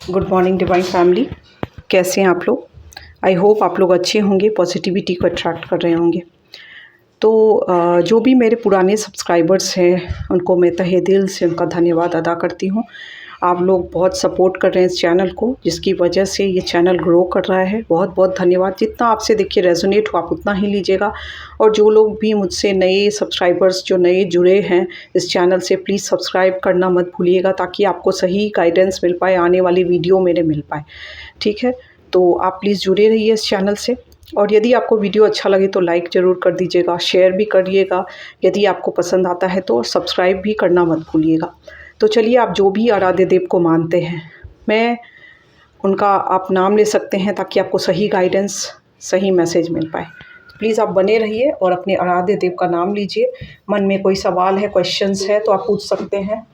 Good morning divine family. कैसे हैं आप लोग? आई होप आप लोग अच्छे होंगे, पॉजिटिविटी को अट्रैक्ट कर रहे होंगे। तो जो भी मेरे पुराने सब्सक्राइबर्स हैं उनको मैं तहे दिल से उनका धन्यवाद अदा करती हूँ। आप लोग बहुत सपोर्ट कर रहे हैं इस चैनल को, जिसकी वजह से ये चैनल ग्रो कर रहा है। बहुत बहुत धन्यवाद। जितना आपसे देखिए रेजोनेट हो आप उतना ही लीजिएगा। और जो लोग भी मुझसे नए सब्सक्राइबर्स जो नए जुड़े हैं इस चैनल से, प्लीज़ सब्सक्राइब करना मत भूलिएगा, ताकि आपको सही गाइडेंस मिल पाए, आने वाली वीडियो मेरे मिल पाए। ठीक है, तो आप प्लीज़ जुड़े रहिए इस चैनल से। और यदि आपको वीडियो अच्छा लगे तो लाइक ज़रूर कर दीजिएगा, शेयर भी करिएगा। यदि आपको पसंद आता है तो सब्सक्राइब भी करना मत भूलिएगा। तो चलिए, आप जो भी आराध्य देव को मानते हैं, मैं उनका आप नाम ले सकते हैं, ताकि आपको सही गाइडेंस, सही मैसेज मिल पाए। प्लीज़ आप बने रहिए और अपने आराध्य देव का नाम लीजिए। मन में कोई सवाल है, क्वेश्चंस है तो आप पूछ सकते हैं।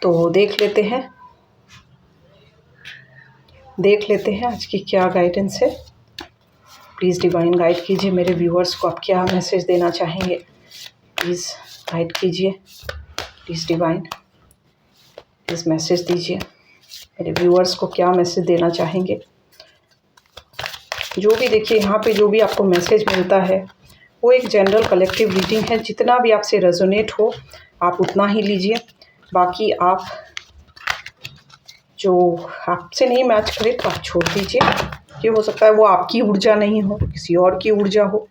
तो देख लेते हैं आज की क्या गाइडेंस है। प्लीज़ डिवाइन गाइड कीजिए मेरे व्यूअर्स को, आप क्या मैसेज देना चाहेंगे। प्लीज़ गाइड कीजिए, प्लीज़ डिवाइन, प्लीज़ मैसेज दीजिए मेरे व्यूअर्स को, क्या मैसेज देना चाहेंगे। जो भी देखिए यहाँ पे जो भी आपको मैसेज मिलता है वो एक जनरल कलेक्टिव रीडिंग है। जितना भी आपसे रेजोनेट हो आप उतना ही लीजिए। बाकी आप जो आपसे नहीं मैच करे तो आप छोड़ दीजिए। ये हो सकता है वो आपकी ऊर्जा नहीं हो, किसी और की ऊर्जा हो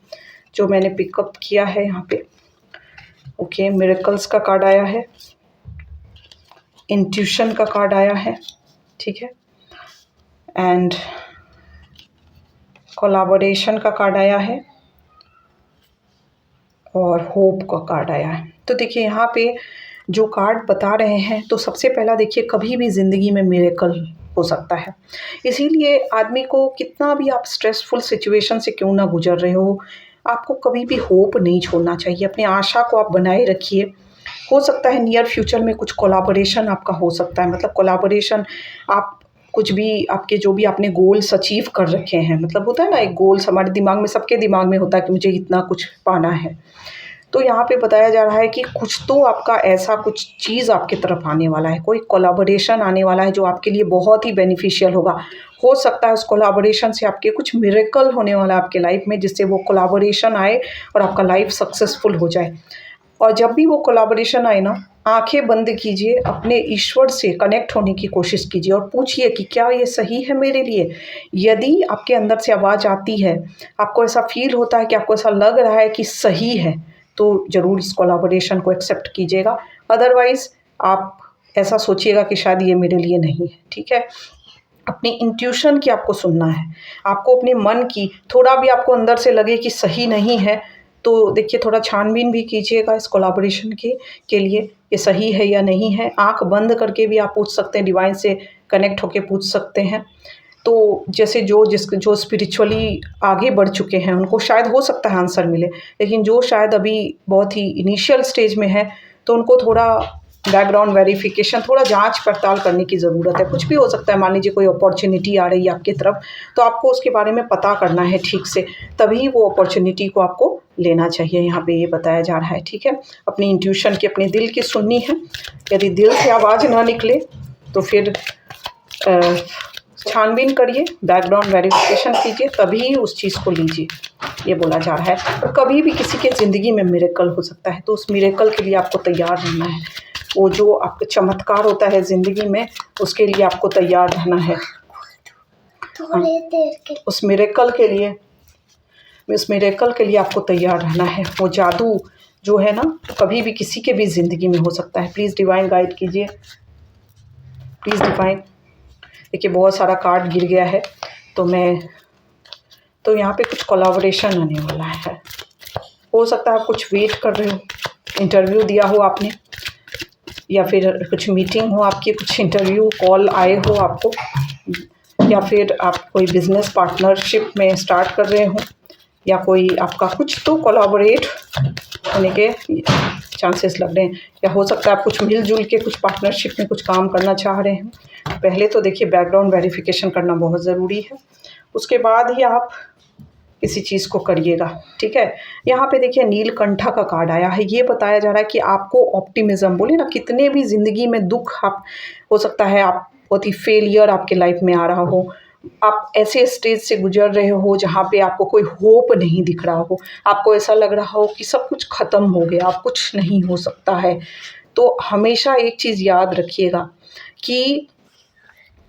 जो मैंने पिकअप किया है यहाँ पे। ओके, मिरेकल्स का कार्ड आया है, इंट्यूशन का कार्ड आया है, ठीक है, एंड कोलैबोरेशन का कार्ड आया है, और होप का कार्ड आया है। तो देखिए यहाँ पे जो कार्ड बता रहे हैं, तो सबसे पहला देखिए, कभी भी ज़िंदगी में मिरेकल हो सकता है। इसीलिए आदमी को कितना भी आप स्ट्रेसफुल सिचुएशन से क्यों ना गुजर रहे हो, आपको कभी भी होप नहीं छोड़ना चाहिए। अपनी आशा को आप बनाए रखिए। हो सकता है नियर फ्यूचर में कुछ कोलैबोरेशन आपका हो सकता है। मतलब कोलैबोरेशन, आप कुछ भी आपके जो भी आपने गोल्स अचीव कर रखे हैं, मतलब होता है ना एक गोल्स हमारे दिमाग में, सबके दिमाग में होता है कि मुझे इतना कुछ पाना है। तो यहाँ पे बताया जा रहा है कि कुछ तो आपका ऐसा कुछ चीज़ आपकी तरफ आने वाला है, कोई कोलैबोरेशन आने वाला है जो आपके लिए बहुत ही बेनिफिशियल होगा। हो सकता है उस कोलैबोरेशन से आपके कुछ मिरेकल होने वाला है आपके लाइफ में, जिससे वो कोलैबोरेशन आए और आपका लाइफ सक्सेसफुल हो जाए। और जब भी वो कोलैबोरेशन आए ना, आंखें बंद कीजिए, अपने ईश्वर से कनेक्ट होने की कोशिश कीजिए और पूछिए कि क्या ये सही है मेरे लिए। यदि आपके अंदर से आवाज़ आती है, आपको ऐसा फील होता है कि आपको ऐसा लग रहा है कि सही है, तो ज़रूर इस कोलैबोरेशन को एक्सेप्ट कीजिएगा। अदरवाइज़ आप ऐसा सोचिएगा कि शायद ये मेरे लिए नहीं है, ठीक है। अपनी इंट्यूशन की आपको सुनना है, आपको अपने मन की, थोड़ा भी आपको अंदर से लगे कि सही नहीं है तो देखिए थोड़ा छानबीन भी कीजिएगा इस कोलैबोरेशन के लिए, ये सही है या नहीं है। आंख बंद करके भी आप पूछ सकते हैं, डिवाइन से कनेक्ट होके पूछ सकते हैं। तो जैसे जो स्पिरिचुअली आगे बढ़ चुके हैं उनको शायद हो सकता है आंसर मिले, लेकिन जो शायद अभी बहुत ही इनिशियल स्टेज में है तो उनको थोड़ा बैकग्राउंड वेरिफिकेशन, थोड़ा जांच पड़ताल करने की ज़रूरत है। कुछ भी हो सकता है, मान लीजिए कोई अपॉर्चुनिटी आ रही है आपकी तरफ, तो आपको उसके बारे में पता करना है ठीक से, तभी वो अपॉर्चुनिटी को आपको लेना चाहिए। यहाँ पे ये बताया जा रहा है, ठीक है। अपनी इंट्यूशन की, अपने दिल की सुननी है। यदि दिल से आवाज़ ना निकले तो फिर छानबीन करिए, बैकग्राउंड वेरिफिकेशन कीजिए, तभी उस चीज़ को लीजिए, ये बोला जा रहा है। और कभी भी किसी के ज़िंदगी में मिरेकल हो सकता है, तो उस मिरेकल के लिए आपको तैयार रहना है। वो जो आपका चमत्कार होता है ज़िंदगी में, उसके लिए आपको तैयार रहना है। उस मिरेकल के लिए आपको तैयार रहना है। वो जादू जो है ना, कभी भी किसी के भी ज़िंदगी में हो सकता है। प्लीज़ डिवाइन गाइड कीजिए, प्लीज़ डिवाइन। देखिए बहुत सारा कार्ड गिर गया है, तो यहाँ पे कुछ कोलैबोरेशन आने वाला है। हो सकता है आप कुछ वेट कर रहे हो, इंटरव्यू दिया हो आपने, या फिर कुछ मीटिंग हो आपकी, कुछ इंटरव्यू कॉल आए हो आपको, या फिर आप कोई बिज़नेस पार्टनरशिप में स्टार्ट कर रहे हो, या कोई आपका कुछ तो कोलैबोरेट होने के चांसेस लग रहे हैं। या हो सकता है आप कुछ मिलजुल के कुछ पार्टनरशिप में कुछ काम करना चाह रहे हैं। पहले तो देखिए बैकग्राउंड वेरिफिकेशन करना बहुत ज़रूरी है, उसके बाद ही आप किसी चीज़ को करिएगा, ठीक है। यहाँ पे देखिए नीलकंठा का कार्ड आया है। ये बताया जा रहा है कि आपको ऑप्टिमिज्म, बोले ना, कितने भी ज़िंदगी में दुख आप हो सकता है, आप बहुत ही फेलियर आपके लाइफ में आ रहा हो, आप ऐसे स्टेज से गुजर रहे हो जहाँ पे आपको कोई होप नहीं दिख रहा हो, आपको ऐसा लग रहा हो कि सब कुछ ख़त्म हो गया, अब कुछ नहीं हो सकता है। तो हमेशा एक चीज़ याद रखिएगा कि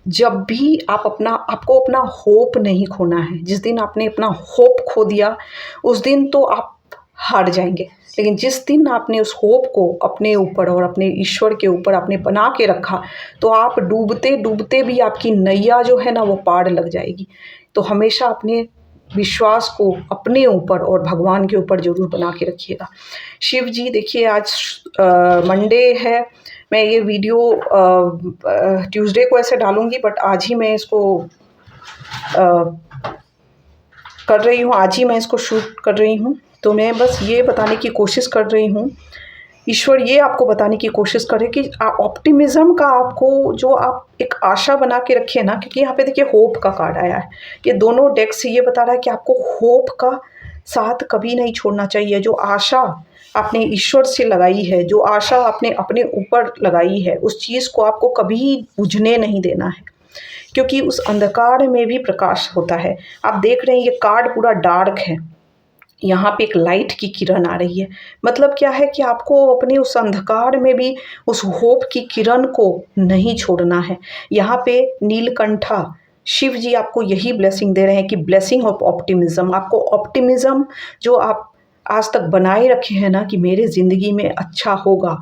जब भी आपको अपना होप नहीं खोना है। जिस दिन आपने अपना होप खो दिया, उस दिन तो आप हार जाएँगे। लेकिन जिस दिन आपने उस होप को अपने ऊपर और अपने ईश्वर के ऊपर आपने बना के रखा, तो आप डूबते-डूबते भी आपकी नैया जो है ना वो पार लग जाएगी। तो हमेशा अपने विश्वास को अपने ऊपर और भगवान के ऊपर ज़रूर बना के रखिएगा। शिव जी देखिए, आज मंडे है। मैं ये वीडियो ट्यूसडे को ऐसे डालूँगी, बट आज ही मैं इसको कर रही हूँ, आज ही मैं इसको शूट कर रही हूँ। तो मैं बस ये बताने की कोशिश कर रही हूँ, ईश्वर ये आपको बताने की कोशिश करे कि ऑप्टिमिज़्म का आपको जो आप एक आशा बना के रखिए ना, क्योंकि यहाँ पे देखिए होप का कार्ड आया है। ये दोनों डेक से ये बता रहा है कि आपको होप का साथ कभी नहीं छोड़ना चाहिए। जो आशा आपने ईश्वर से लगाई है, जो आशा आपने अपने ऊपर लगाई है, उस चीज़ को आपको कभी बुझने नहीं देना है, क्योंकि उस अंधकार में भी प्रकाश होता है। आप देख रहे हैं ये कार्ड पूरा डार्क है, यहाँ पे एक लाइट की किरण आ रही है। मतलब क्या है कि आपको अपने उस अंधकार में भी उस होप की किरण को नहीं छोड़ना है। यहाँ पे नीलकंठा शिव जी आपको यही ब्लेसिंग दे रहे हैं कि ब्लेसिंग ऑफ ऑप्टिमिज्म। आपको ऑप्टिमिज्म जो आप आज तक बनाए रखे हैं ना कि मेरे ज़िंदगी में अच्छा होगा,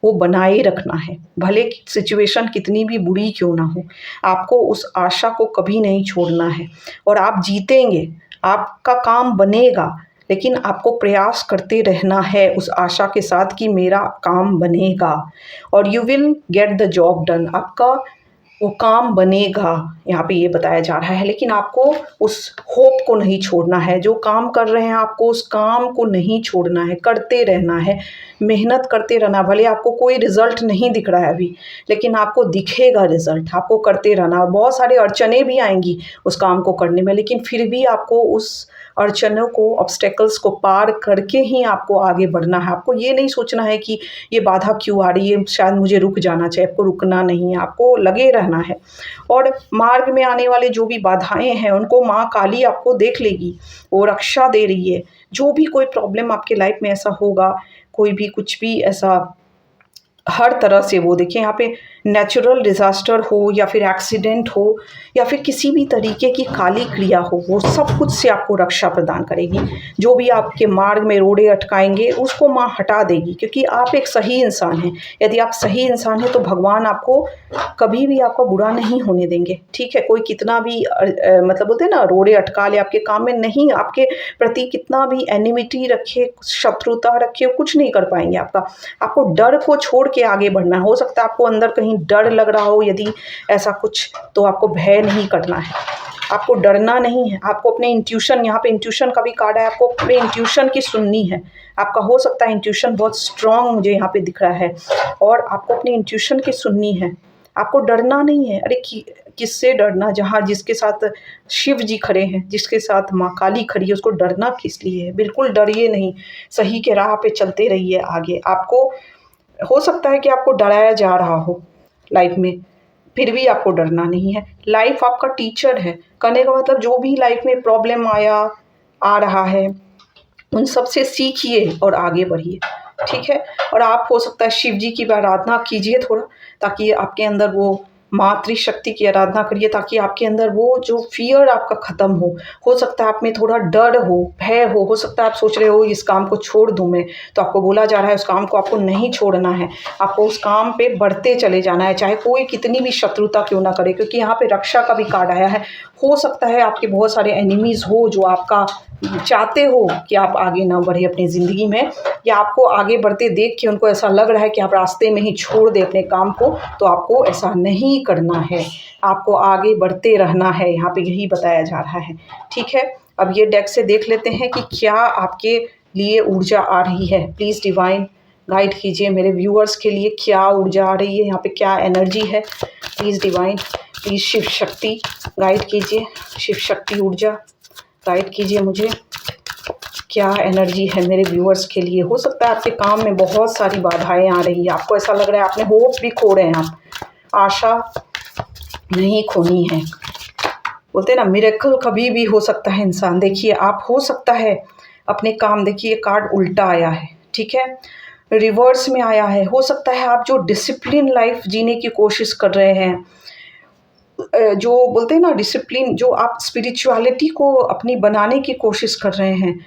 वो बनाए रखना है। भले सिचुएशन कितनी भी बुरी क्यों ना हो, आपको उस आशा को कभी नहीं छोड़ना है और आप जीतेंगे, आपका काम बनेगा। लेकिन आपको प्रयास करते रहना है उस आशा के साथ कि मेरा काम बनेगा और you will get the job done. आपका वो काम बनेगा, यहाँ पे ये बताया जा रहा है। लेकिन आपको उस होप को नहीं छोड़ना है। जो काम कर रहे हैं आपको उस काम को नहीं छोड़ना है, करते रहना है, मेहनत करते रहना। भले आपको कोई रिज़ल्ट नहीं दिख रहा है अभी, लेकिन आपको दिखेगा रिज़ल्ट। आपको करते रहना। बहुत सारे अड़चनें भी आएंगी उस काम को करने में, लेकिन फिर भी आपको उस अड़चनों को, ऑब्स्टेकल्स को पार करके ही आपको आगे बढ़ना है। आपको ये नहीं सोचना है कि ये बाधा क्यों आ रही है, शायद मुझे रुक जाना चाहिए। आपको रुकना नहीं है, आपको लगे रहना है। और मार्ग में आने वाले जो भी बाधाएं हैं उनको माँ काली आपको देख लेगी, वो रक्षा दे रही है। जो भी कोई प्रॉब्लम आपके लाइफ में ऐसा होगा, कोई भी कुछ भी ऐसा, हर तरह से वो देखिए यहाँ पे नेचुरल डिज़ास्टर हो या फिर एक्सीडेंट हो या फिर किसी भी तरीके की काली क्रिया हो, वो सब कुछ से आपको रक्षा प्रदान करेगी। जो भी आपके मार्ग में रोड़े अटकाएंगे उसको माँ हटा देगी, क्योंकि आप एक सही इंसान हैं। यदि आप सही इंसान हैं तो भगवान आपको कभी भी आपका बुरा नहीं होने देंगे, ठीक है। कोई कितना भी मतलब बोलते हैं ना रोड़े अटका ले आपके काम में, नहीं, आपके प्रति कितना भी एनिमिटी रखे, शत्रुता रखे, कुछ नहीं कर पाएंगे आपका। आपको डर को छोड़ के आगे बढ़ना। हो सकता है आपको अंदर कहीं डर लग रहा हो, यदि ऐसा कुछ, तो आपको भय नहीं करना है, आपको डरना नहीं है। आपको अपने इंट्यूशन, यहाँ पे इंट्यूशन का भी कार्ड है, आपको अपने इंट्यूशन की सुननी है। आपका हो सकता है इंट्यूशन बहुत स्ट्रांग मुझे यहाँ पे दिख रहा है, और आपको अपने इंट्यूशन की सुननी है। आपको डरना नहीं है। अरे किससे डरना, जहाँ जिसके साथ शिव जी खड़े हैं, जिसके साथ माँ काली खड़ी है, उसको डरना किस लिए है। बिल्कुल डरिए नहीं, सही के राह पे चलते रहिए आगे। आपको हो सकता है कि आपको डराया जा रहा हो लाइफ में, फिर भी आपको डरना नहीं है। लाइफ आपका टीचर है। कहने का मतलब जो भी लाइफ में प्रॉब्लम आ रहा है, उन सब से सीखिए और आगे बढ़िए, ठीक है। और आप हो सकता है शिव जी की आराधना कीजिए थोड़ा, ताकि आपके अंदर वो मातृशक्ति की आराधना करिए, ताकि आपके अंदर वो जो फ़ियर आपका ख़त्म हो सकता है आप में थोड़ा डर हो, भय हो सकता है आप सोच रहे हो इस काम को छोड़ दूँ मैं, तो आपको बोला जा रहा है उस काम को आपको नहीं छोड़ना है, आपको उस काम पे बढ़ते चले जाना है, चाहे कोई कितनी भी शत्रुता क्यों ना करे। क्योंकि यहाँ पे रक्षा का भी कार्ड आया है। हो सकता है आपके बहुत सारे एनिमीज़ हो जो आपका चाहते हो कि आप आगे ना बढ़े अपनी ज़िंदगी में, या आपको आगे बढ़ते देख के उनको ऐसा लग रहा है कि आप रास्ते में ही छोड़ दें अपने काम को, तो आपको ऐसा नहीं करना है, आपको आगे बढ़ते रहना है। यहाँ पे यही बताया जा रहा है, ठीक है। अब ये डेक से देख लेते हैं कि क्या आपके लिए ऊर्जा आ रही है। प्लीज़ डिवाइन गाइड कीजिए मेरे व्यूअर्स के लिए, क्या ऊर्जा आ रही है यहाँ पे, क्या एनर्जी है। Please divine, please Shiv Shakti guide कीजिए, शिव शक्ति ऊर्जा गाइड कीजिए मुझे। क्या एनर्जी है मेरे व्यूअर्स के लिए। हो सकता है आपके काम में बहुत सारी बाधाएं आ रही है, आपको ऐसा लग रहा है आपने होप भी खो रहे हैं, आप आशा नहीं खोनी है। बोलते हैं ना मिरेकल कभी भी हो सकता है इंसान। देखिए आप हो सकता है अपने काम, देखिए कार्ड उल्टा आया है, ठीक है, रिवर्स में आया है। हो सकता है आप जो डिसिप्लिन लाइफ जीने की कोशिश कर रहे हैं, जो बोलते हैं ना डिसिप्लिन, जो आप स्पिरिचुअलिटी को अपनी बनाने की कोशिश कर रहे हैं,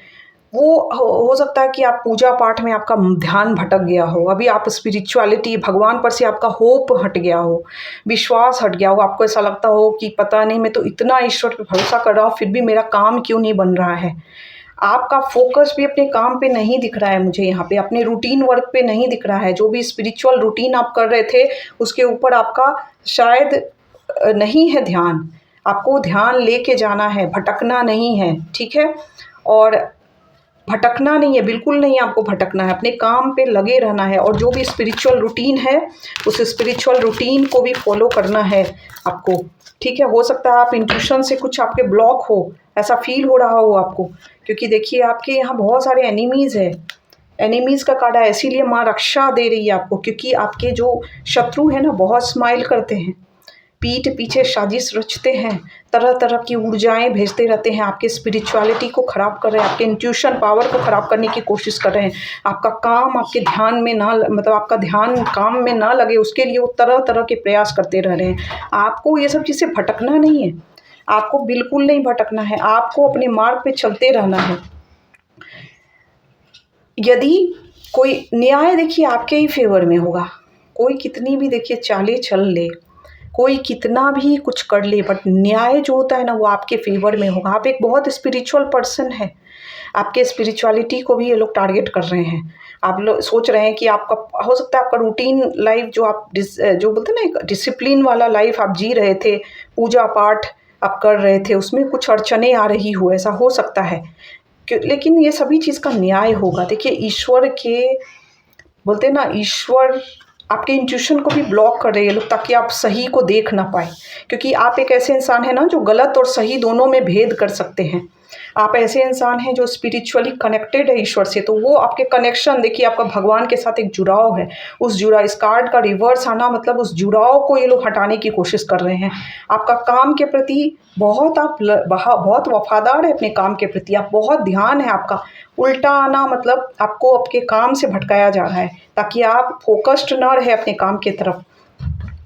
वो हो सकता है कि आप पूजा पाठ में आपका ध्यान भटक गया हो, अभी आप स्पिरिचुअलिटी भगवान पर से आपका होप हट गया हो, विश्वास हट गया हो, आपको ऐसा लगता हो कि पता नहीं मैं तो इतना ईश्वर पे भरोसा कर रहा हूँ फिर भी मेरा काम क्यों नहीं बन रहा है। आपका फोकस भी अपने काम पे नहीं दिख रहा है, मुझे यहाँ पे अपने रूटीन वर्क पे नहीं दिख रहा है। जो भी स्पिरिचुअल रूटीन आप कर रहे थे उसके ऊपर आपका शायद नहीं है ध्यान। आपको ध्यान लेके जाना है, भटकना नहीं है, ठीक है। और भटकना नहीं है, बिल्कुल नहीं आपको भटकना है, अपने काम पे लगे रहना है। और जो भी स्पिरिचुअल रूटीन है उस स्पिरिचुअल रूटीन को भी फॉलो करना है आपको, ठीक है। हो सकता है आप इंट्यूशन से कुछ आपके ब्लॉक हो, ऐसा फील हो रहा हो आपको, क्योंकि देखिए आपके यहाँ बहुत सारे एनिमीज़ है। एनिमीज़ का कार्ड है, इसीलिए माँ रक्षा दे रही है आपको, क्योंकि आपके जो शत्रु है ना बहुत स्माइल करते हैं, पीठ पीछे साजिश रचते हैं, तरह तरह की ऊर्जाएं भेजते रहते हैं, आपके स्पिरिचुअलिटी को ख़राब कर रहे हैं, आपके इंट्यूशन पावर को ख़राब करने की कोशिश कर रहे हैं। आपका काम आपके ध्यान में ना, मतलब आपका ध्यान काम में ना लगे उसके लिए वो तरह तरह के प्रयास करते रह रहे हैं। आपको ये सब चीज़ें भटकना नहीं है, आपको बिल्कुल नहीं भटकना है, आपको अपने मार्ग पे चलते रहना है। यदि कोई न्याय देखिए आपके ही फेवर में होगा, कोई कितनी भी देखिए चालें चल ले, कोई कितना भी कुछ कर ले, बट न्याय जो होता है ना वो आपके फेवर में होगा। आप एक बहुत स्पिरिचुअल पर्सन है, आपके स्पिरिचुअलिटी को भी ये लोग टारगेट कर रहे हैं। आप लोग सोच रहे हैं कि आपका हो सकता है आपका रूटीन लाइफ जो आप जो बोलते हैं ना एक डिसिप्लिन वाला लाइफ आप जी रहे थे, पूजा पाठ आप कर रहे थे, उसमें कुछ अड़चने आ रही हो, ऐसा हो सकता है। लेकिन ये सभी चीज़ का न्याय होगा। देखिए ईश्वर के, बोलते हैं ना ईश्वर आपके इंट्यूशन को भी ब्लॉक कर रहे हैं लोग, ताकि आप सही को देख ना पाए, क्योंकि आप एक ऐसे इंसान हैं ना जो गलत और सही दोनों में भेद कर सकते हैं। आप ऐसे इंसान हैं जो स्पिरिचुअली कनेक्टेड है ईश्वर से, तो वो आपके कनेक्शन देखिए आपका भगवान के साथ एक जुड़ाव है। उस जुड़ा इस कार्ड का रिवर्स आना मतलब उस जुड़ाव को ये लोग हटाने की कोशिश कर रहे हैं। आपका काम के प्रति बहुत बहुत वफादार है अपने काम के प्रति, आप बहुत ध्यान है आपका। उल्टा आना मतलब आपको आपके काम से भटकाया जा रहा है ताकि आप फोकस्ड ना रहे अपने काम की तरफ।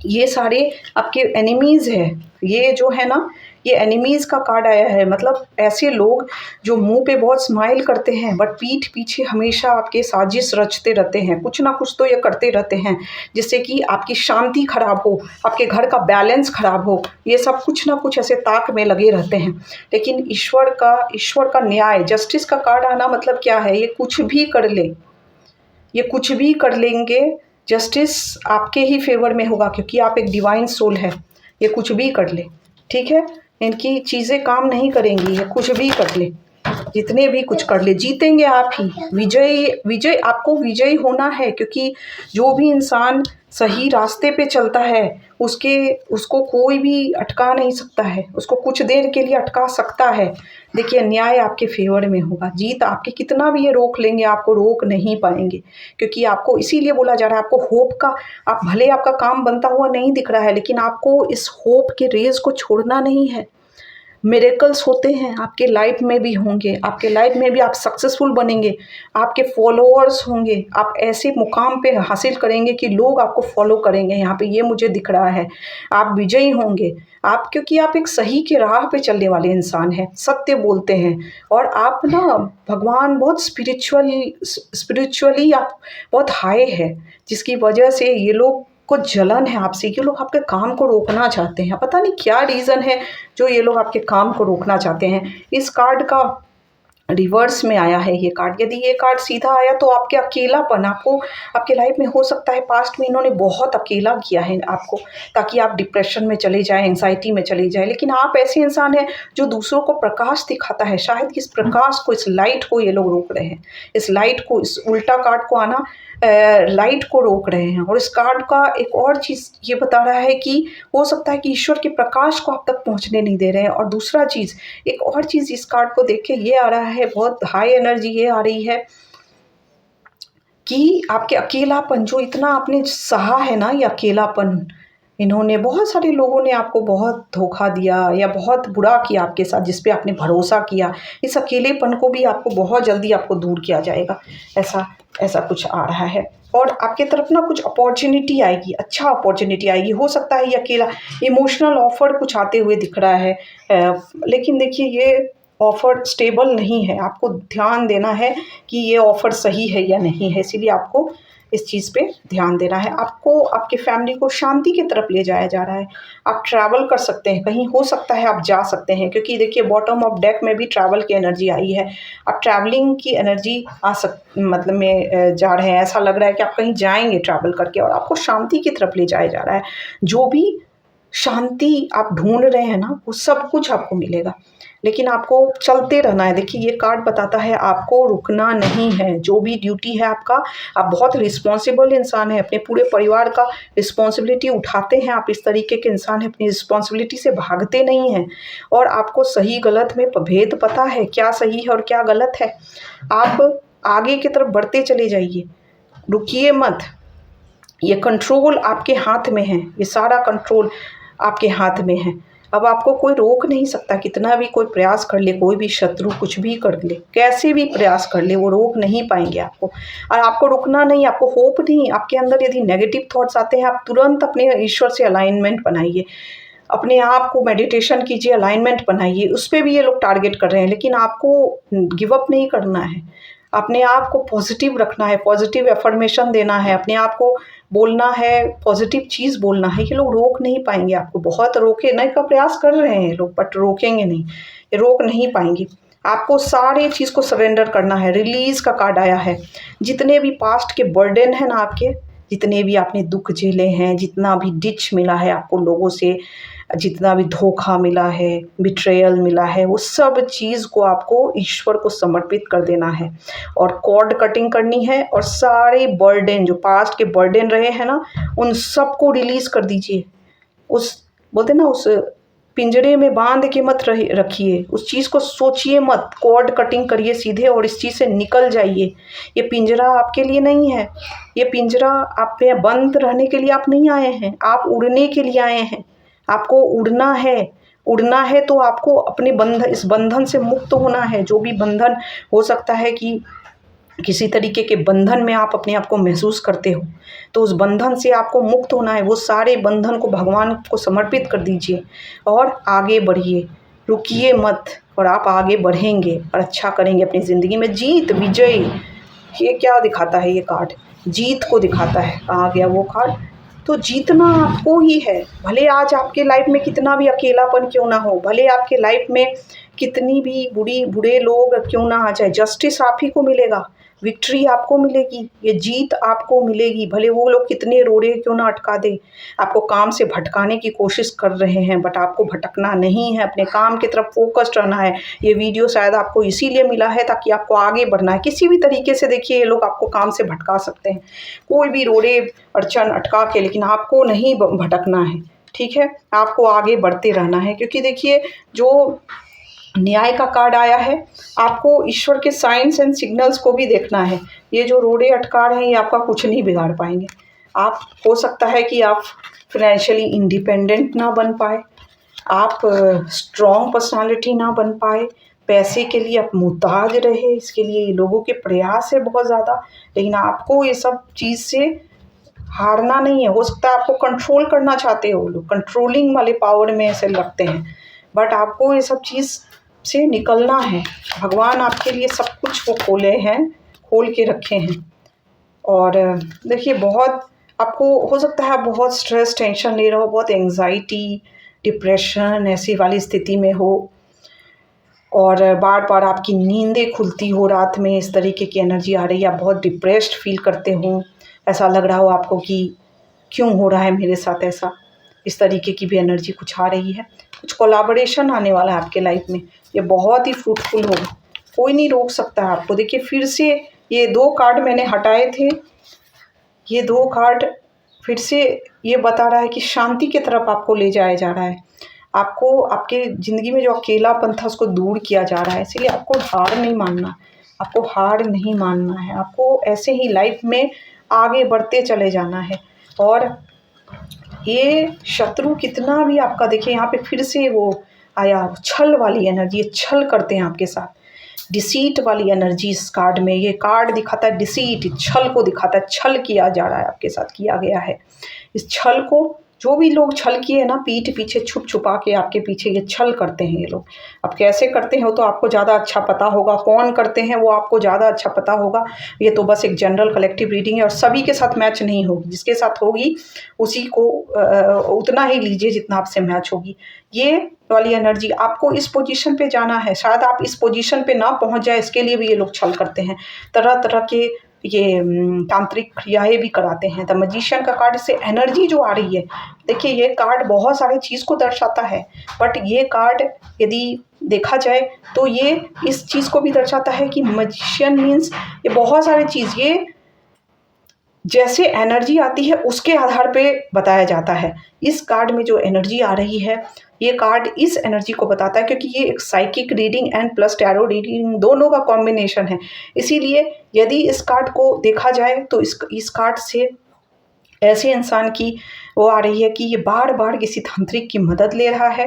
ये सारे आपके एनिमीज़ है, ये जो है ना ये एनिमीज़ का कार्ड आया है। मतलब ऐसे लोग जो मुंह पे बहुत स्माइल करते हैं बट पीठ पीछे हमेशा आपके साजिश रचते रहते हैं, कुछ ना कुछ तो ये करते रहते हैं जिससे कि आपकी शांति खराब हो, आपके घर का बैलेंस खराब हो। ये सब कुछ ना कुछ ऐसे ताक में लगे रहते हैं। लेकिन ईश्वर का न्याय, जस्टिस का कार्ड आना मतलब क्या है, ये कुछ भी कर ले, ये कुछ भी कर लेंगे, जस्टिस आपके ही फेवर में होगा, क्योंकि आप एक डिवाइन सोल है। ये कुछ भी कर ले, ठीक है, इनकी चीज़ें काम नहीं करेंगी, ये कुछ भी कर ले, जितने भी कुछ कर ले, जीतेंगे आप ही। विजय आपको विजयी होना है, क्योंकि जो भी इंसान सही रास्ते पे चलता है उसको कोई भी अटका नहीं सकता है, उसको कुछ देर के लिए अटका सकता है। देखिए न्याय आपके फेवर में होगा, जीत आपके, कितना भी ये रोक लेंगे आपको रोक नहीं पाएंगे, क्योंकि आपको इसीलिए बोला जा रहा है आपको होप का, आप भले आपका काम बनता हुआ नहीं दिख रहा है लेकिन आपको इस होप के रेस को छोड़ना नहीं है। मिरेकल्स होते हैं आपके लाइफ में भी होंगे, आपके लाइफ में भी आप सक्सेसफुल बनेंगे, आपके फॉलोअर्स होंगे, आप ऐसे मुकाम पे हासिल करेंगे कि लोग आपको फॉलो करेंगे। यहाँ पे ये मुझे दिख रहा है, आप विजयी होंगे आप, क्योंकि आप एक सही के राह पे चलने वाले इंसान हैं, सत्य बोलते हैं। और आप ना भगवान बहुत स्पिरिचुअली आप बहुत हाई है, जिसकी वजह से ये लोग को जलन है आपसे, ये लोग आपके काम को रोकना चाहते हैं। पता नहीं क्या रीज़न है जो ये लोग आपके काम को रोकना चाहते हैं। इस कार्ड का रिवर्स में आया है ये कार्ड। यदि ये कार्ड सीधा आया तो आपके अकेलापन, आपको आपके लाइफ में हो सकता है पास्ट में इन्होंने बहुत अकेला किया है आपको, ताकि आप डिप्रेशन में चले जाएं, एंजाइटी में चले जाएं। लेकिन आप ऐसे इंसान हैं जो दूसरों को प्रकाश दिखाता है। शायद इस प्रकाश को, इस लाइट को ये लोग रोक रहे हैं, इस लाइट को, इस उल्टा कार्ड को आना लाइट को रोक रहे हैं। और इस कार्ड का एक और चीज़ ये बता रहा है कि हो सकता है कि ईश्वर के प्रकाश को आप तक पहुंचने नहीं दे रहे हैं। और दूसरा चीज़, एक और चीज़ इस कार्ड को देख के ये आ रहा है, बहुत हाई एनर्जी ये आ रही है कि आपके अकेलापन जो इतना आपने सहा है ना, ये अकेलापन, इन्होंने बहुत सारे लोगों ने आपको बहुत धोखा दिया या बहुत बुरा किया आपके साथ, जिस पे आपने भरोसा किया, इस अकेलेपन को भी आपको बहुत जल्दी आपको दूर किया जाएगा, ऐसा ऐसा कुछ आ रहा है। और आपके तरफ ना कुछ अपॉर्चुनिटी आएगी, अच्छा अपॉर्चुनिटी आएगी। हो सकता है ये अकेला इमोशनल ऑफर कुछ आते हुए दिख रहा है, लेकिन देखिए ये ऑफ़र स्टेबल नहीं है, आपको ध्यान देना है कि ये ऑफ़र सही है या नहीं है, इसीलिए आपको इस चीज़ पे ध्यान देना है। आपको आपकी फ़ैमिली को शांति की तरफ ले जाया जा रहा है। आप ट्रैवल कर सकते हैं, कहीं हो सकता है आप जा सकते हैं, क्योंकि देखिए बॉटम ऑफ डेक में भी ट्रैवल की एनर्जी आई है। आप ट्रैवलिंग की एनर्जी मतलब में जा रहे हैं, ऐसा लग रहा है कि आप कहीं जाएँगे ट्रैवल करके और आपको शांति की तरफ ले जाया जा रहा है। जो भी शांति आप ढूँढ रहे हैं ना, वो सब कुछ आपको मिलेगा, लेकिन आपको चलते रहना है। देखिए ये कार्ड बताता है आपको रुकना नहीं है, जो भी ड्यूटी है आपका, आप बहुत रिस्पॉन्सिबल इंसान हैं, अपने पूरे परिवार का रिस्पॉन्सिबिलिटी उठाते हैं, आप इस तरीके के इंसान हैं, अपनी रिस्पॉन्सिबिलिटी से भागते नहीं हैं और आपको सही गलत में भेद पता है, क्या सही है और क्या गलत है। आप आगे की तरफ बढ़ते चले जाइए, रुकिए मत। ये कंट्रोल आपके हाथ में है, ये सारा कंट्रोल आपके हाथ में है। अब आपको कोई रोक नहीं सकता, कितना भी कोई प्रयास कर ले, कोई भी शत्रु कुछ भी कर ले, कैसे भी प्रयास कर ले, वो रोक नहीं पाएंगे आपको। और आपको रुकना नहीं, आपको होप नहीं, आपके अंदर यदि नेगेटिव थॉट्स आते हैं, आप तुरंत अपने ईश्वर से अलाइनमेंट बनाइए, अपने आप को मेडिटेशन कीजिए, अलाइनमेंट बनाइए। उस पे भी ये लोग टारगेट कर रहे हैं, लेकिन आपको गिव अप नहीं करना है, अपने आप को पॉजिटिव रखना है, पॉजिटिव अफर्मेशन देना है, अपने आप को बोलना है, पॉजिटिव चीज़ बोलना है। ये लोग रोक नहीं पाएंगे आपको, बहुत रोकने का प्रयास कर रहे हैं लोग, बट रोकेंगे नहीं, ये रोक नहीं पाएंगे। आपको सारे चीज़ को सरेंडर करना है। रिलीज़ का कार्ड आया है। जितने भी पास्ट के बर्डन हैं ना आपके, जितने भी आपने दुख झेले हैं, जितना भी डिच मिला है आपको लोगों से, जितना भी धोखा मिला है, बिट्रेयल मिला है, वो सब चीज़ को आपको ईश्वर को समर्पित कर देना है और कॉर्ड कटिंग करनी है और सारे बर्डन जो पास्ट के बर्डन रहे हैं ना, उन सबको रिलीज़ कर दीजिए। उस बोलते हैं ना, उस पिंजरे में बांध के मत रखिए, उस चीज़ को सोचिए मत, कॉर्ड कटिंग करिए सीधे और इस चीज़ से निकल जाइए। ये पिंजरा आपके लिए नहीं है, ये पिंजरा आप पे बंद रहने के लिए आप नहीं आए हैं, आप उड़ने के लिए आए हैं। आपको उड़ना है, उड़ना है तो आपको अपने इस बंधन से मुक्त होना है। जो भी बंधन हो सकता है कि किसी तरीके के बंधन में आप अपने आप को महसूस करते हो, तो उस बंधन से आपको मुक्त होना है। वो सारे बंधन को भगवान को समर्पित कर दीजिए और आगे बढ़िए, रुकिए मत और आप आगे बढ़ेंगे और अच्छा करेंगे अपनी ज़िंदगी में। जीत, विजय, ये क्या दिखाता है ये कार्ड? जीत को दिखाता है। कहाँ गया वो कार्ड? तो जीतना आपको ही है, भले आज आपके लाइफ में कितना भी अकेलापन क्यों ना हो, भले आपके लाइफ में कितनी भी बुरे लोग क्यों ना आ जाए, जस्टिस आप ही को मिलेगा, विक्ट्री आपको मिलेगी, ये जीत आपको मिलेगी। भले वो लोग कितने रोड़े क्यों ना अटका दे, आपको काम से भटकाने की कोशिश कर रहे हैं, बट आपको भटकना नहीं है, अपने काम की तरफ फोकस्ड रहना है। ये वीडियो शायद आपको इसीलिए मिला है ताकि आपको आगे बढ़ना है। किसी भी तरीके से देखिए ये लोग आपको काम से भटका सकते हैं, कोई भी रोड़े अड़चन अटका के, लेकिन आपको नहीं भटकना है, ठीक है? आपको आगे बढ़ते रहना है, क्योंकि देखिए जो न्याय का कार्ड आया है, आपको ईश्वर के साइंस एंड सिग्नल्स को भी देखना है। ये जो रोड़े अटका रहे हैं ये आपका कुछ नहीं बिगाड़ पाएंगे। आप हो सकता है कि आप फाइनेंशियली इंडिपेंडेंट ना बन पाए, आप स्ट्रॉन्ग पर्सनालिटी ना बन पाए, पैसे के लिए आप मुहताज रहे, इसके लिए लोगों के प्रयास है बहुत ज़्यादा, लेकिन आपको ये सब चीज़ से हारना नहीं है। हो सकता है आपको कंट्रोल करना चाहते हो, लोग कंट्रोलिंग वाले पावर में ऐसे लगते हैं, बट आपको ये सब चीज़ से निकलना है। भगवान आपके लिए सब कुछ वो खोल के रखे हैं। और देखिए बहुत आपको हो सकता है आप बहुत स्ट्रेस टेंशन ले रहे हो, बहुत एंग्जाइटी डिप्रेशन ऐसी वाली स्थिति में हो और बार बार आपकी नींदें खुलती हो रात में, इस तरीके की एनर्जी आ रही है, आप बहुत डिप्रेस्ड फील करते हो, ऐसा लग रहा हो आपको कि क्यों हो रहा है मेरे साथ ऐसा, इस तरीके की भी एनर्जी कुछ आ रही है। कुछ कोलैबोरेशन आने वाला है आपके लाइफ में, ये बहुत ही फ्रूटफुल होगा, कोई नहीं रोक सकता है आपको। देखिए फिर से ये 2 कार्ड मैंने हटाए थे, ये 2 कार्ड फिर से ये बता रहा है कि शांति की तरफ आपको ले जाया जा रहा है। आपको आपके ज़िंदगी में जो अकेलापन था उसको दूर किया जा रहा है। इसीलिए आपको हार नहीं मानना, आपको हार नहीं मानना है, आपको ऐसे ही लाइफ में आगे बढ़ते चले जाना है। और ये शत्रु कितना भी आपका, देखिए यहाँ पे फिर से वो आया छल वाली एनर्जी, ये छल करते हैं आपके साथ, डिसीट वाली एनर्जी इस कार्ड में। ये कार्ड दिखाता है डिसीट, छल को दिखाता है, छल किया जा रहा है आपके साथ, किया गया है। इस छल को जो भी लोग छल किए ना, पीठ पीछे छुप छुपा के आपके पीछे ये छल करते हैं ये लोग। अब कैसे करते हैं वो तो आपको ज़्यादा अच्छा पता होगा, कौन करते हैं वो आपको ज़्यादा अच्छा पता होगा। ये तो बस एक जनरल कलेक्टिव रीडिंग है और सभी के साथ मैच नहीं होगी, जिसके साथ होगी उसी को उतना ही लीजिए जितना आपसे मैच होगी। ये वाली एनर्जी, आपको इस पोजीशन पे जाना है, शायद आप इस पोजीशन पे ना पहुंच जाए, इसके लिए भी ये लोग छल करते हैं। तरह तरह के ये तांत्रिक क्रियाएं भी कराते हैं। द मैजिशियन का कार्ड से एनर्जी जो आ रही है, देखिए ये कार्ड बहुत सारी चीज़ को दर्शाता है, बट ये कार्ड यदि देखा जाए तो ये इस चीज़ को भी दर्शाता है कि मैजिशियन मीन्स ये बहुत सारी चीज़, ये जैसे एनर्जी आती है उसके आधार पे बताया जाता है। इस कार्ड में जो एनर्जी आ रही है, ये कार्ड इस एनर्जी को बताता है, क्योंकि ये एक psychic reading and plus tarot reading दोनों का कॉम्बिनेशन है। इसीलिए यदि इस कार्ड को देखा जाए तो इस कार्ड से ऐसे इंसान की वो आ रही है कि ये बार बार किसी तांत्रिक की मदद ले रहा है,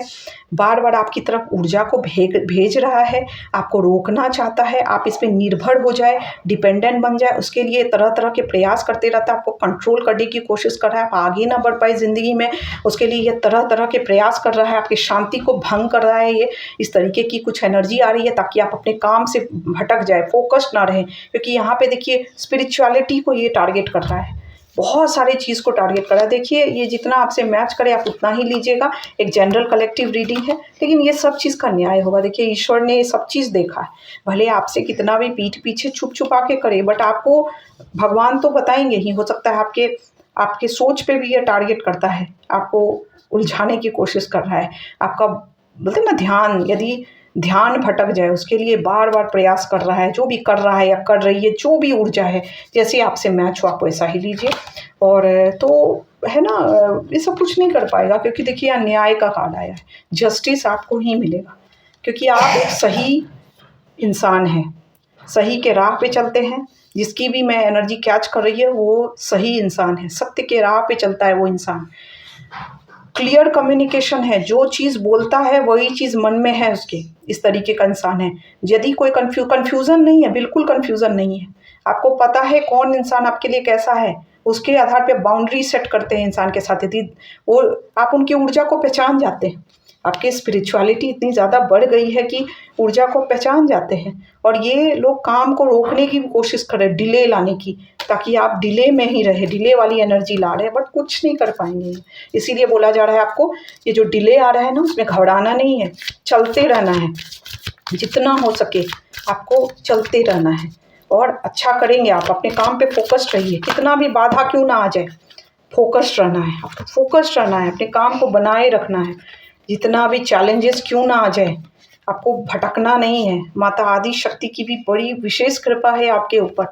बार बार आपकी तरफ ऊर्जा को भेज रहा है, आपको रोकना चाहता है, आप इस पे निर्भर हो जाए, डिपेंडेंट बन जाए, उसके लिए तरह तरह के प्रयास करते रहता है, आपको कंट्रोल करने की कोशिश कर रहा है, आप आगे ना बढ़ पाए ज़िंदगी में, उसके लिए ये तरह तरह के प्रयास कर रहा है, आपकी शांति को भंग कर रहा है। ये इस तरीके की कुछ एनर्जी आ रही है ताकि आप अपने काम से भटक जाए, फोकस्ड ना रहें, क्योंकि यहाँ पे देखिए स्पिरिचुअलिटी को ये टारगेट कर रहा है, बहुत सारी चीज़ को टारगेट करा। देखिए ये जितना आपसे मैच करे आप उतना ही लीजिएगा, एक जनरल कलेक्टिव रीडिंग है, लेकिन ये सब चीज़ का न्याय होगा। देखिए ईश्वर ने ये सब चीज़ देखा है, भले आपसे कितना भी पीठ पीछे छुप छुपा के करे, बट आपको भगवान तो बताएंगे ही। हो सकता है आपके आपके सोच पे भी ये टारगेट करता है, आपको उलझाने की कोशिश कर रहा है, आपका बोलते हैं ना ध्यान, यदि ध्यान भटक जाए उसके लिए बार बार प्रयास कर रहा है। जो भी कर रहा है या कर रही है, जो भी ऊर्जा है, जैसे आपसे मैच हो आप वैसा ही लीजिए। और तो है ना, ये सब कुछ नहीं कर पाएगा, क्योंकि देखिए यहाँ न्याय का कार्ड आया है, जस्टिस आपको ही मिलेगा, क्योंकि आप एक सही इंसान हैं, सही के राह पे चलते हैं। जिसकी भी मैं एनर्जी कैच कर रही है वो सही इंसान है, सत्य के राह पे चलता है वो इंसान। क्लियर कम्युनिकेशन है, जो चीज़ बोलता है वही चीज़ मन में है उसके, इस तरीके का इंसान है। यदि कोई कन्फ्यूज़न नहीं है, बिल्कुल कन्फ्यूज़न नहीं है, आपको पता है कौन इंसान आपके लिए कैसा है, उसके आधार पे बाउंड्री सेट करते हैं इंसान के साथ। यदि वो आप उनकी ऊर्जा को पहचान जाते हैं, आपकी स्पिरिचुअलिटी इतनी ज़्यादा बढ़ गई है कि ऊर्जा को पहचान जाते हैं, और ये लोग काम को रोकने की भी कोशिश कर रहे हैं, डिले लाने की, ताकि आप डिले में ही रहे, डिले वाली एनर्जी ला रहे हैं, बट कुछ नहीं कर पाएंगे। इसीलिए बोला जा रहा है आपको, ये जो डिले आ रहा है ना उसमें घबराना नहीं है, चलते रहना है, जितना हो सके आपको चलते रहना है, और अच्छा करेंगे आप, अपने काम पे फोकस्ड रहिए, कितना भी बाधा क्यों ना आ जाए, फोकस्ड रहना है, आपको फोकस्ड रहना है, अपने काम को बनाए रखना है, जितना भी चैलेंजेस क्यों ना आ जाए, आपको भटकना नहीं है। माता आदि शक्ति की भी बड़ी विशेष कृपा है आपके ऊपर,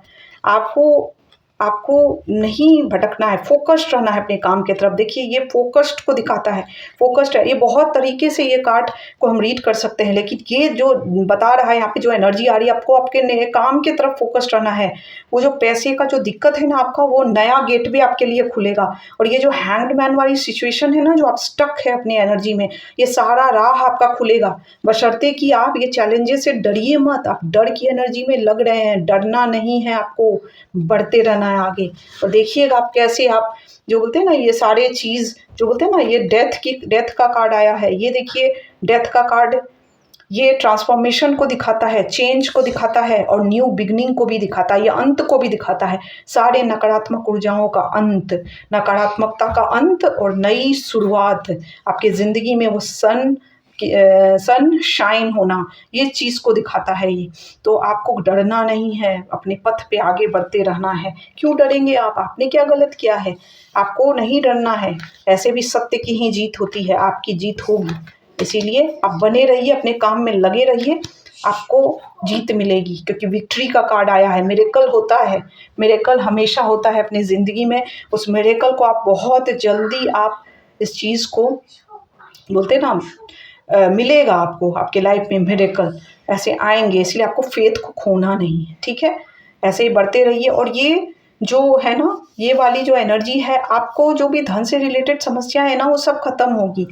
आपको आपको नहीं भटकना है, फोकस्ड रहना है अपने काम की तरफ। देखिए ये फोकस्ड को दिखाता है, फोकस्ड है। ये बहुत तरीके से ये कार्ड को हम रीड कर सकते हैं, लेकिन ये जो बता रहा है यहाँ पे जो एनर्जी आ रही है, आपको आपके काम की तरफ फोकस्ड रहना है। वो जो पैसे का जो दिक्कत है ना आपका, वो नया गेटवे आपके लिए खुलेगा। और ये जो हैंग्ड मैन वाली सिचुएशन है ना, जो आप स्टक है अपनी एनर्जी में, ये सारा राह आपका खुलेगा, बशर्ते कि आप ये चैलेंजेस से डरिए मत। आप डर की एनर्जी में लग रहे हैं, डरना नहीं है, आपको बढ़ते रहना है आगे। और देखिएगा आप कैसे, आप जो बोलते हैं ना ये सारे चीज़ जो बोलते हैं ना, ये डेथ का कार्ड आया है, ये देखिए डेथ का कार्ड, ये ट्रांसफॉर्मेशन को दिखाता है, चेंज को दिखाता है, और न्यू बिगनिंग को भी दिखाता है, ये अंत को भी दिखाता है, सारे नकारात्मक ऊर्जाओं का अंत, नकारात्मकता का अंत और नई शुरुआत, आपके ज़िंदगी में वो सन शाइन होना, ये चीज़ को दिखाता है ये। तो आपको डरना नहीं है, अपने पथ पे आगे बढ़ते रहना है। क्यों डरेंगे आप? आपने क्या गलत किया है? आपको नहीं डरना है, ऐसे भी सत्य की ही जीत होती है, आपकी जीत होगी। इसीलिए आप बने रहिए, अपने काम में लगे रहिए, आपको जीत मिलेगी, क्योंकि विक्ट्री का कार्ड आया है। मिरेकल होता है, मिरेकल हमेशा होता है अपनी ज़िंदगी में। उस मिरेकल को आप बहुत जल्दी आप इस चीज़ को बोलते हैं ना मिलेगा आपको आपके लाइफ में मिरेकल, ऐसे आएँगे, इसलिए आपको फ़ेथ को खोना नहीं है, ठीक है? ऐसे ही बढ़ते रहिए और ये जो है ना, ये वाली जो एनर्जी है, आपको जो भी धन से रिलेटेड समस्या है ना, वो सब खत्म होगी।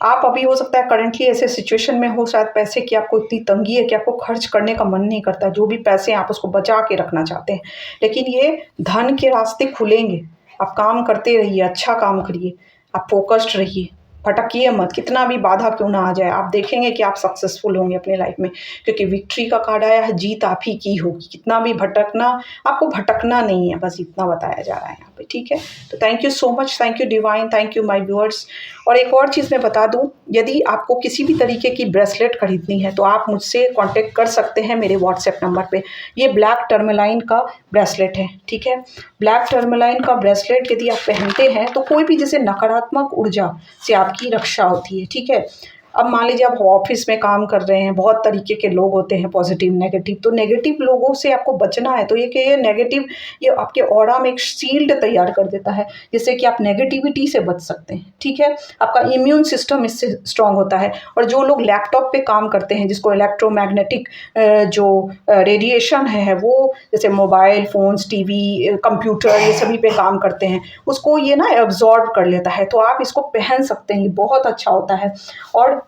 आप अभी हो सकता है करंटली ऐसे सिचुएशन में हो शायद पैसे की आपको इतनी तंगी है कि आपको खर्च करने का मन नहीं करता, जो भी पैसे हैं आप उसको बचा के रखना चाहते हैं। लेकिन ये धन के रास्ते खुलेंगे, आप काम करते रहिए, अच्छा काम करिए, आप फ़ोकस्ड रहिए, भटकिए मत, कितना भी बाधा क्यों ना आ जाए, आप देखेंगे कि आप सक्सेसफुल होंगे अपने लाइफ में, क्योंकि विक्ट्री का कार्ड आया है, जीत आप ही की होगी। कितना भी भटकना, आपको भटकना नहीं है, बस इतना बताया जा रहा है यहाँ पे, ठीक है? तो thank you so much, thank you divine, thank you my viewers. और एक और चीज़ मैं बता दूँ, यदि आपको किसी भी तरीके की ब्रेसलेट खरीदनी है, तो आप मुझसे कॉन्टैक्ट कर सकते हैं मेरे व्हाट्सएप नंबर पे। ये ब्लैक टर्मलाइन का ब्रेसलेट है, ठीक है? ब्लैक टर्मलाइन का ब्रेसलेट यदि आप पहनते हैं, तो कोई भी जैसे नकारात्मक ऊर्जा से आपकी रक्षा होती है, ठीक है? अब मान लीजिए आप ऑफ़िस में काम कर रहे हैं, बहुत तरीके के लोग होते हैं पॉज़िटिव, नेगेटिव, तो नेगेटिव लोगों से आपको बचना है, तो ये नेगेटिव ये आपके ऑरा में एक शील्ड तैयार कर देता है, जिससे कि आप नेगेटिविटी से बच सकते हैं, ठीक है? आपका इम्यून सिस्टम इससे स्ट्रॉन्ग होता है। और जो लोग लैपटॉप पे काम करते हैं, जिसको इलेक्ट्रोमैग्नेटिक जो रेडिएशन है, वो जैसे मोबाइल फ़ोन्स, टीवी, कंप्यूटर, ये सभी पे काम करते हैं, उसको ये ना एब्ज़ॉर्ब कर लेता है, तो आप इसको पहन सकते हैं, ये बहुत अच्छा होता है। और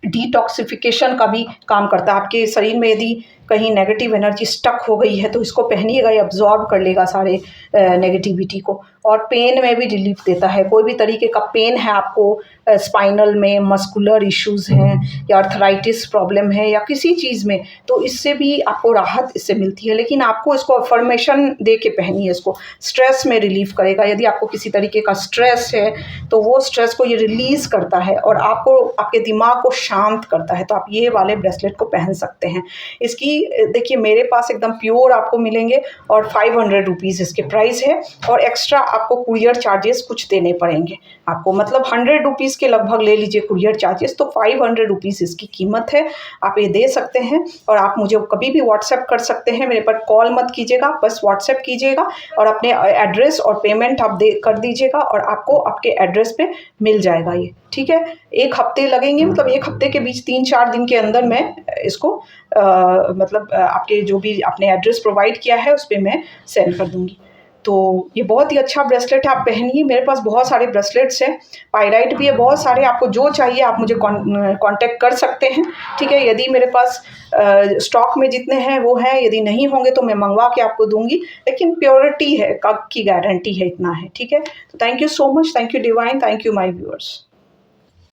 डिटॉक्सिफिकेशन का भी काम करता है। आपके शरीर में यदि कहीं नेगेटिव एनर्जी स्टक हो गई है, तो इसको पहनिएगा, ये अब्ज़ॉर्ब कर लेगा सारे नेगेटिविटी को। और पेन में भी रिलीफ़ देता है। कोई भी तरीके का पेन है आपको, स्पाइनल में, मस्कुलर इश्यूज़ हैं या आर्थराइटिस प्रॉब्लम है या किसी चीज़ में, तो इससे भी आपको राहत इससे मिलती है। लेकिन आपको इसको अफ़र्मेशन दे के पहनिए इसको। स्ट्रेस में रिलीफ़ करेगा। यदि आपको किसी तरीके का स्ट्रेस है, तो वो स्ट्रेस को ये रिलीज़ करता है और आपको आपके दिमाग को शांत करता है। तो आप ये वाले ब्रेसलेट को पहन सकते हैं। इसकी देखिए मेरे पास एकदम प्योर आपको मिलेंगे और 500 रुपीज़ इसके प्राइस है, और एक्स्ट्रा आपको कुरियर चार्जेस कुछ देने पड़ेंगे आपको, मतलब 100 रुपीज़ के लगभग ले लीजिए कुरियर चार्जेस, तो 500 रुपीज़ इसकी कीमत है। आप ये दे सकते हैं और आप मुझे कभी भी व्हाट्सएप कर सकते हैं। मेरे पर कॉल मत कीजिएगा, बस व्हाट्सएप कीजिएगा और अपने एड्रेस और पेमेंट आप दे कर दीजिएगा और आपको आपके एड्रेस पे मिल जाएगा ये, ठीक है? 1 हफ़्ते लगेंगे, मतलब 1 हफ़्ते के बीच 3-4 दिन के अंदर मैं इसको मतलब आपके जो भी आपने एड्रेस प्रोवाइड किया है उस पे मैं सेंड कर दूँगी। तो ये बहुत ही अच्छा ब्रेसलेट है, आप पहनिए। मेरे पास बहुत सारे ब्रेसलेट्स हैं, पायराइट भी है, बहुत सारे, आपको जो चाहिए आप मुझे कॉन्टैक्ट कर सकते हैं, ठीक है? यदि मेरे पास स्टॉक में जितने हैं वो हैं, यदि नहीं होंगे तो मैं मँगवा के आपको दूँगी, लेकिन प्योरिटी है, की गारंटी है, इतना है, ठीक है? तो thank you so much, thank you divine, thank you my viewers.